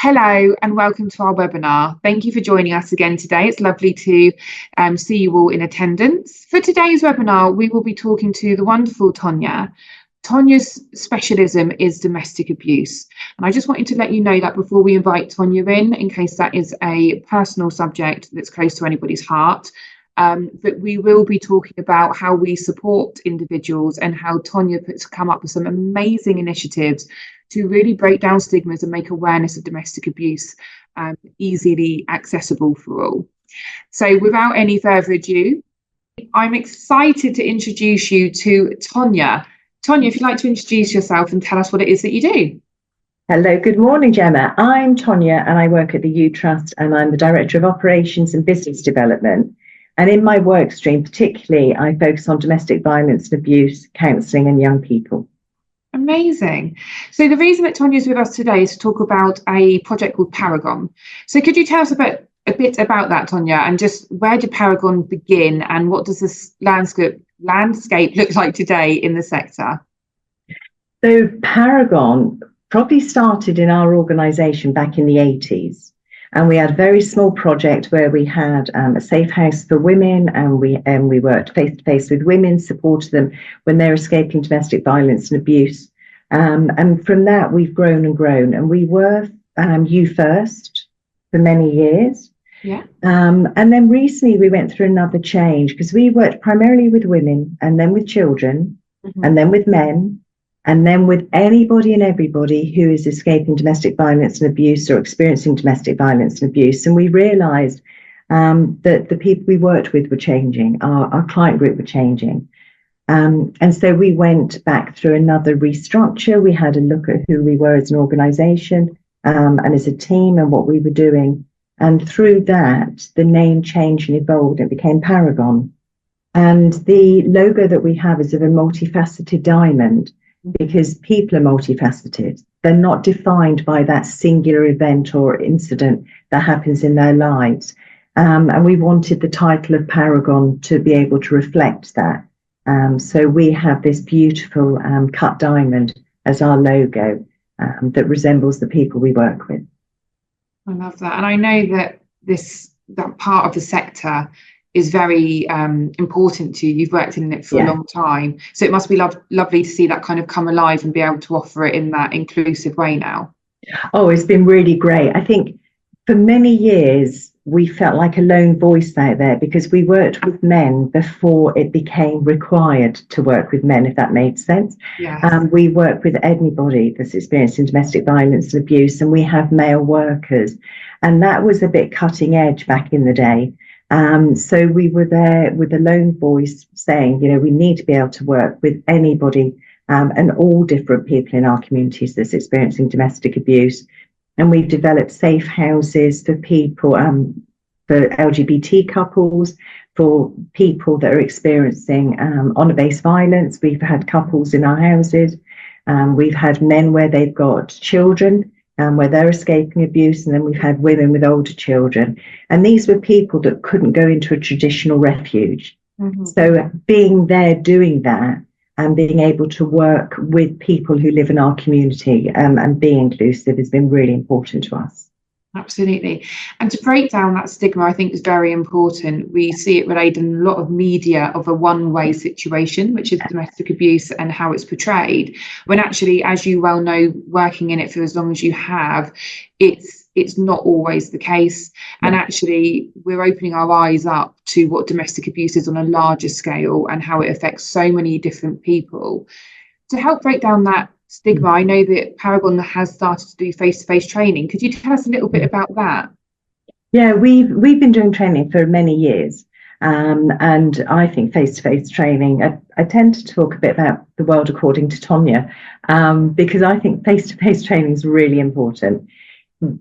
Hello and welcome to our webinar. Thank you for joining us again today. It's lovely to see you all in attendance. For today's webinar, we will be talking to the wonderful Tonia. Tonia's specialism is domestic abuse. And I just wanted to let you know that before we invite Tonia in case that is a personal subject that's close to anybody's heart. But we will be talking about how we support individuals and how Tonia has come up with some amazing initiatives to really break down stigmas and make awareness of domestic abuse easily accessible for all. So without any further ado, I'm excited to introduce you to Tonia. Tonia, if you'd like to introduce yourself and tell us what it is that you do. Hello, good morning, Gemma. I'm Tonia and I work at the U Trust and I'm the Director of Operations and Business Development. And in my work stream, particularly, I focus on domestic violence and abuse, counselling and young people. Amazing. So the reason that Tonia is with us today is to talk about a project called Paragon. So could you tell us a bit about that, Tonia, and just where did Paragon begin and what does this landscape look like today in the sector? So Paragon probably started in our organisation back in the 80s. And we had a very small project where we had a safe house for women, and we worked face to face with women, supported them when they're escaping domestic violence and abuse. And from that, we've grown and grown. And we were You First for many years. Yeah. And then recently we went through another change because we worked primarily with women and then with children and then with men. And then with anybody and everybody who is escaping domestic violence and abuse or experiencing domestic violence and abuse. And we realised that the people we worked with were changing, our client group were changing. And so we went back through another restructure. We had a look at who we were as an organisation and as a team and what we were doing. And through that, the name changed and evolved and it became Paragon. And the logo that we have is of a multifaceted diamond, because people are multifaceted. They're not defined by that singular event or incident that happens in their lives. And we wanted the title of Paragon to be able to reflect that. So we have this beautiful cut diamond as our logo that resembles the people we work with. I love that. And I know that that part of the sector is very important to you. You've worked in it for a long time. So it must be lovely to see that kind of come alive and be able to offer it in that inclusive way now. Oh, it's been really great. I think for many years, we felt like a lone voice out there because we worked with men before it became required to work with men, if that made sense. Yes. We work with anybody that's experiencing domestic violence and abuse, and we have male workers. And that was a bit cutting edge back in the day. So we were there with a lone voice saying, we need to be able to work with anybody and all different people in our communities that's experiencing domestic abuse. And we've developed safe houses for people, for LGBT couples, for people that are experiencing honour-based violence. We've had couples in our houses. We've had men where they've got children, where they're escaping abuse, and then we've had women with older children. And these were people that couldn't go into a traditional refuge. So being there doing that and being able to work with people who live in our community and be inclusive has been really important to us. Absolutely. And to break down that stigma, I think is very important. We see it related in a lot of media of a one-way situation, which is domestic abuse and how it's portrayed, when actually, as you well know, working in it for as long as you have, it's not always the case. And actually, we're opening our eyes up to what domestic abuse is on a larger scale and how it affects so many different people. To help break down that stigma, I know that Paragon has started to do face-to-face training. Could you tell us a little bit about that? Yeah, we've been doing training for many years. And I think face-to-face training, I tend to talk a bit about the world according to Tonia, because I think face-to-face training is really important.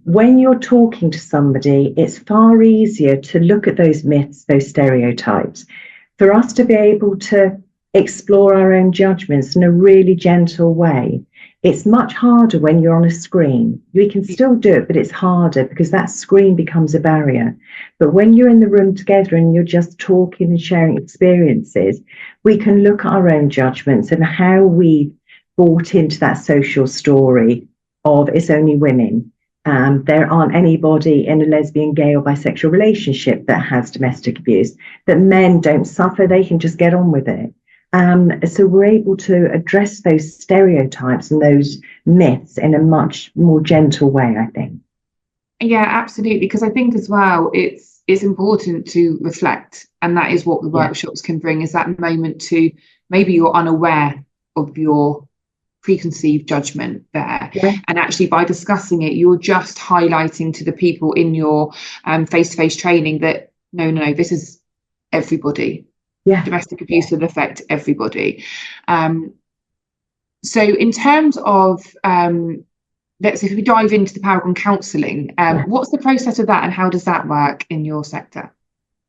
When you're talking to somebody, it's far easier to look at those myths, those stereotypes, for us to be able to explore our own judgments in a really gentle way. It's much harder when you're on a screen. We can still do it, but it's harder because that screen becomes a barrier. But when you're in the room together and you're just talking and sharing experiences, we can look at our own judgments and how we bought into that social story of it's only women. There aren't anybody in a lesbian, gay or bisexual relationship that has domestic abuse, that men don't suffer, they can just get on with it. So we're able to address those stereotypes and those myths in a much more gentle way, I think. Yeah, absolutely. Because I think as well, it's important to reflect, and that is what the workshops can bring, is that moment to maybe you're unaware of your preconceived judgment there, and actually by discussing it, you're just highlighting to the people in your face-to-face training that no, this is everybody. Domestic abuse will affect everybody. So in terms of let's say if we dive into the Paragon counselling, what's the process of that and how does that work in your sector?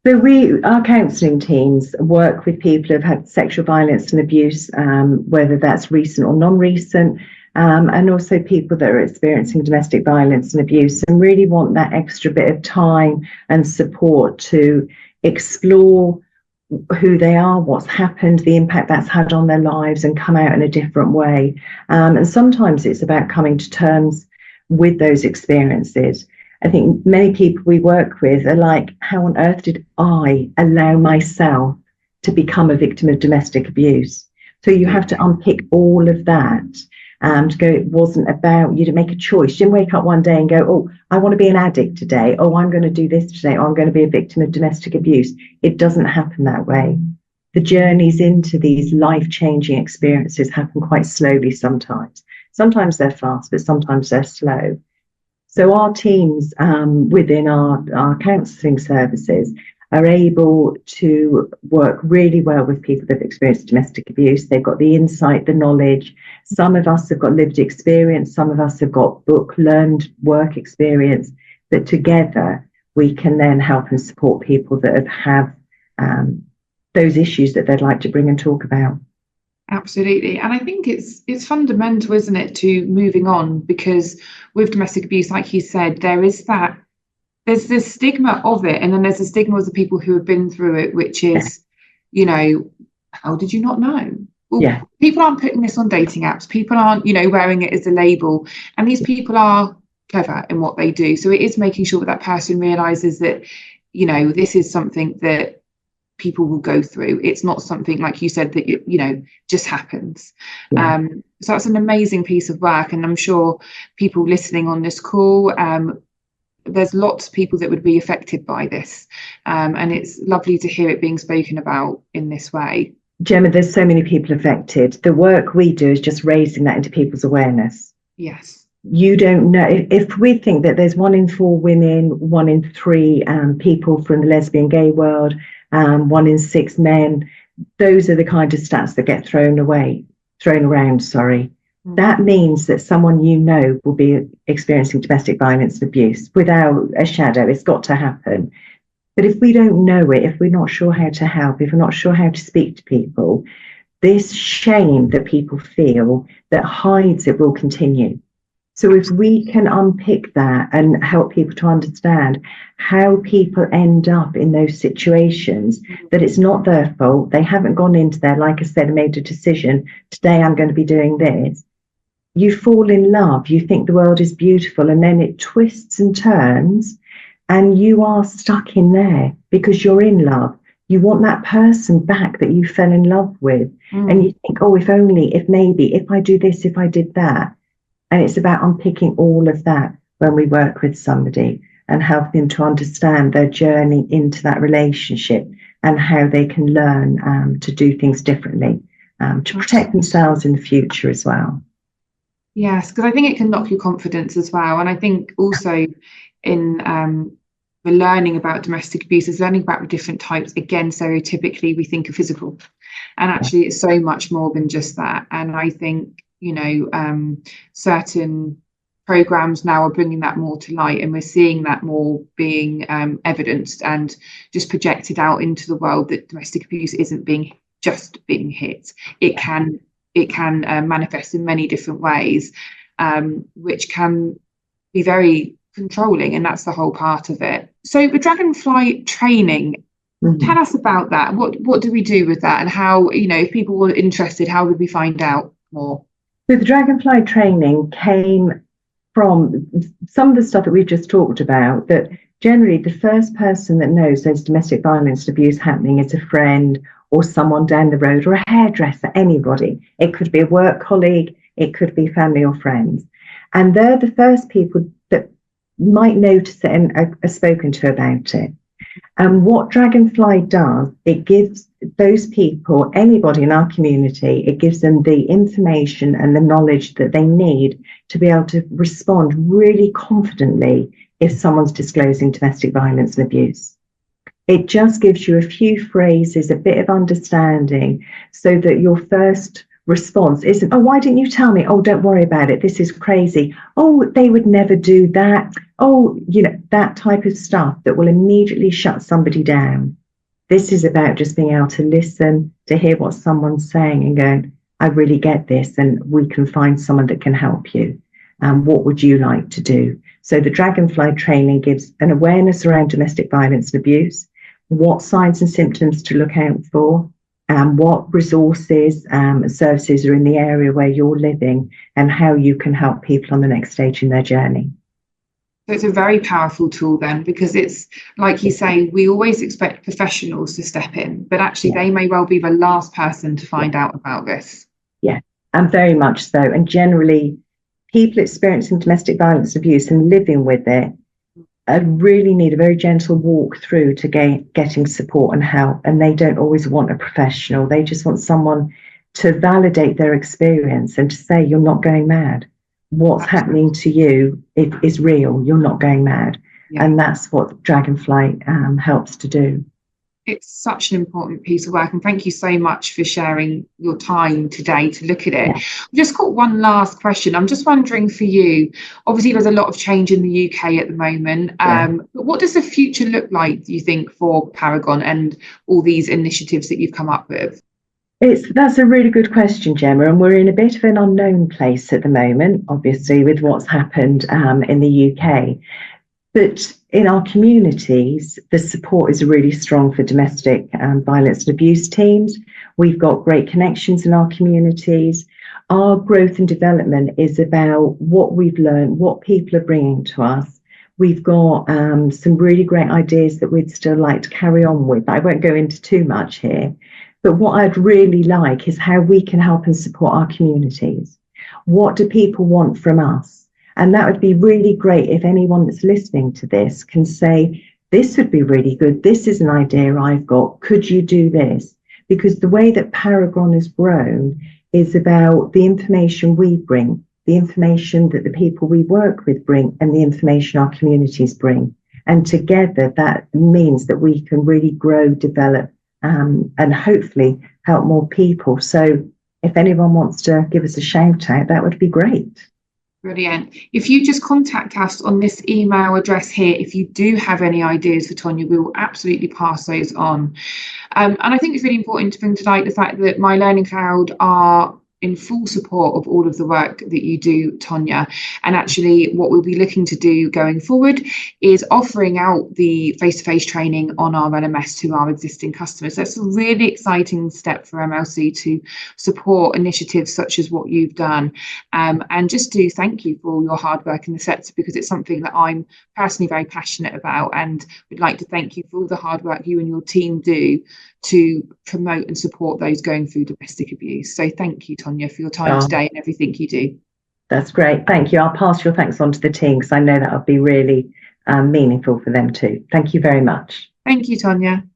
So our counselling teams work with people who've had sexual violence and abuse, whether that's recent or non-recent, and also people that are experiencing domestic violence and abuse, and really want that extra bit of time and support to explore who they are, what's happened, the impact that's had on their lives, and come out in a different way. And sometimes it's about coming to terms with those experiences. I think many people we work with are like, how on earth did I allow myself to become a victim of domestic abuse? So you have to unpick all of that to go, it wasn't about you to make a choice. You didn't wake up one day and go, oh, I want to be an addict today. Oh, I'm going to do this today. Oh, I'm going to be a victim of domestic abuse. It doesn't happen that way. The journeys into these life-changing experiences happen quite slowly sometimes. Sometimes they're fast, but sometimes they're slow. So our teams within our counselling services are able to work really well with people that have experienced domestic abuse. They've got the insight, the knowledge. Some of us have got lived experience. Some of us have got learned work experience. But together, we can then help and support people that have those issues that they'd like to bring and talk about. Absolutely. And I think it's fundamental, isn't it, to moving on, because with domestic abuse, like you said, there's this stigma of it, and then there's the stigma of the people who have been through it, which is, how did you not know? Well, people aren't putting this on dating apps. People aren't, wearing it as a label. And these people are clever in what they do. So it is making sure that person realizes that, this is something that people will go through. It's not something, like you said, that just happens. So that's an amazing piece of work, and I'm sure people listening on this call, there's lots of people that would be affected by this, and it's lovely to hear it being spoken about in this way. Gemma, there's so many people affected. The work we do is just raising that into people's awareness. Yes. You don't know, if we think that there's 1 in 4 women, 1 in 3 people from the lesbian gay world, 1 in 6 men, those are the kind of stats that get thrown around. That means that someone will be experiencing domestic violence and abuse without a shadow. It's got to happen. But if we don't know it, if we're not sure how to help, if we're not sure how to speak to people, this shame that people feel that hides it will continue. So if we can unpick that and help people to understand how people end up in those situations, that it's not their fault, they haven't gone into there, like I said, and made a decision, today I'm going to be doing this. You fall in love, you think the world is beautiful, and then it twists and turns, and you are stuck in there because you're in love. You want that person back that you fell in love with. And you think, oh, if only, if maybe, if I do this, if I did that. And it's about unpicking all of that when we work with somebody and help them to understand their journey into that relationship and how they can learn to do things differently, to protect themselves in the future as well. Yes, because I think it can knock your confidence as well. And I think also in the learning about domestic abuse is learning about the different types. Again, stereotypically, we think of physical. And actually, it's so much more than just that. And I think, certain programs now are bringing that more to light, and we're seeing that more being evidenced and just projected out into the world, that domestic abuse isn't being hit. It can manifest in many different ways, which can be very controlling, and that's the whole part of it. So the Dragonfly training, tell us about that. What do we do with that, and how, if people were interested, how would we find out more? So the Dragonfly training came from some of the stuff that we've just talked about, that generally the first person that knows there's domestic violence and abuse happening is a friend or someone down the road or a hairdresser, anybody. It could be a work colleague, it could be family or friends. And they're the first people that might notice it and are spoken to about it. And what Dragonfly does, it gives those people, anybody in our community, it gives them the information and the knowledge that they need to be able to respond really confidently if someone's disclosing domestic violence and abuse. It just gives you a few phrases, a bit of understanding, so that your first response isn't, oh, why didn't you tell me? Oh, don't worry about it. This is crazy. Oh, they would never do that. Oh, that type of stuff that will immediately shut somebody down. This is about just being able to listen, to hear what someone's saying and going, I really get this, and we can find someone that can help you. What would you like to do? So the Dragonfly training gives an awareness around domestic violence and abuse, what signs and symptoms to look out for, what resources and services are in the area where you're living, and how you can help people on the next stage in their journey. So it's a very powerful tool then, because it's like you say, we always expect professionals to step in, but actually they may well be the last person to find out about this. Yeah, and very much so. And generally, people experiencing domestic violence and abuse and living with it really need a very gentle walk through to getting support and help. And they don't always want a professional. They just want someone to validate their experience and to say, you're not going mad. What's happening to you is real. You're not going mad. Yeah. And that's what Dragonfly helps to do. It's such an important piece of work, and thank you so much for sharing your time today to look at it. Yeah. I've just got one last question. I'm just wondering for you, obviously there's a lot of change in the UK at the moment. But what does the future look like, do you think, for Paragon and all these initiatives that you've come up with? That's a really good question, Gemma, and we're in a bit of an unknown place at the moment, obviously, with what's happened in the UK. But in our communities, the support is really strong for domestic violence and abuse teams. We've got great connections in our communities. Our growth and development is about what we've learned, what people are bringing to us. We've got some really great ideas that we'd still like to carry on with. I won't go into too much here. But what I'd really like is how we can help and support our communities. What do people want from us? And that would be really great if anyone that's listening to this can say, this would be really good. This is an idea I've got. Could you do this? Because the way that Paragon has grown is about the information we bring, the information that the people we work with bring, and the information our communities bring. And together that means that we can really grow, develop, and hopefully help more people. So if anyone wants to give us a shout out, that would be great. Brilliant. If you just contact us on this email address here, if you do have any ideas for Tonia, we will absolutely pass those on. And I think it's really important to bring to light the fact that My Learning Cloud are in full support of all of the work that you do, Tonia. And actually what we'll be looking to do going forward is offering out the face-to-face training on our LMS to our existing customers. That's a really exciting step for MLC to support initiatives such as what you've done. And just to thank you for all your hard work in the sector, because it's something that I'm personally very passionate about, and would like to thank you for all the hard work you and your team do to promote and support those going through domestic abuse. So thank you, Tonia, for your time today and everything you do. That's great. Thank you. I'll pass your thanks on to the team, because I know that will be really meaningful for them too. Thank you very much. Thank you, Tonia.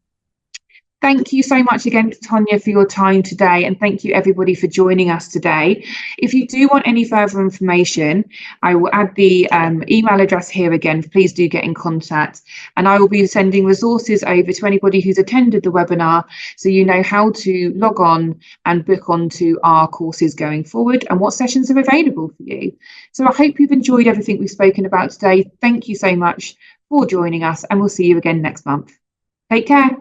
Thank you so much again to Tonia for your time today, and thank you everybody for joining us today. If you do want any further information, I will add the email address here again. Please do get in contact, and I will be sending resources over to anybody who's attended the webinar, so you know how to log on and book onto our courses going forward and what sessions are available for you. So I hope you've enjoyed everything we've spoken about today. Thank you so much for joining us, and we'll see you again next month. Take care.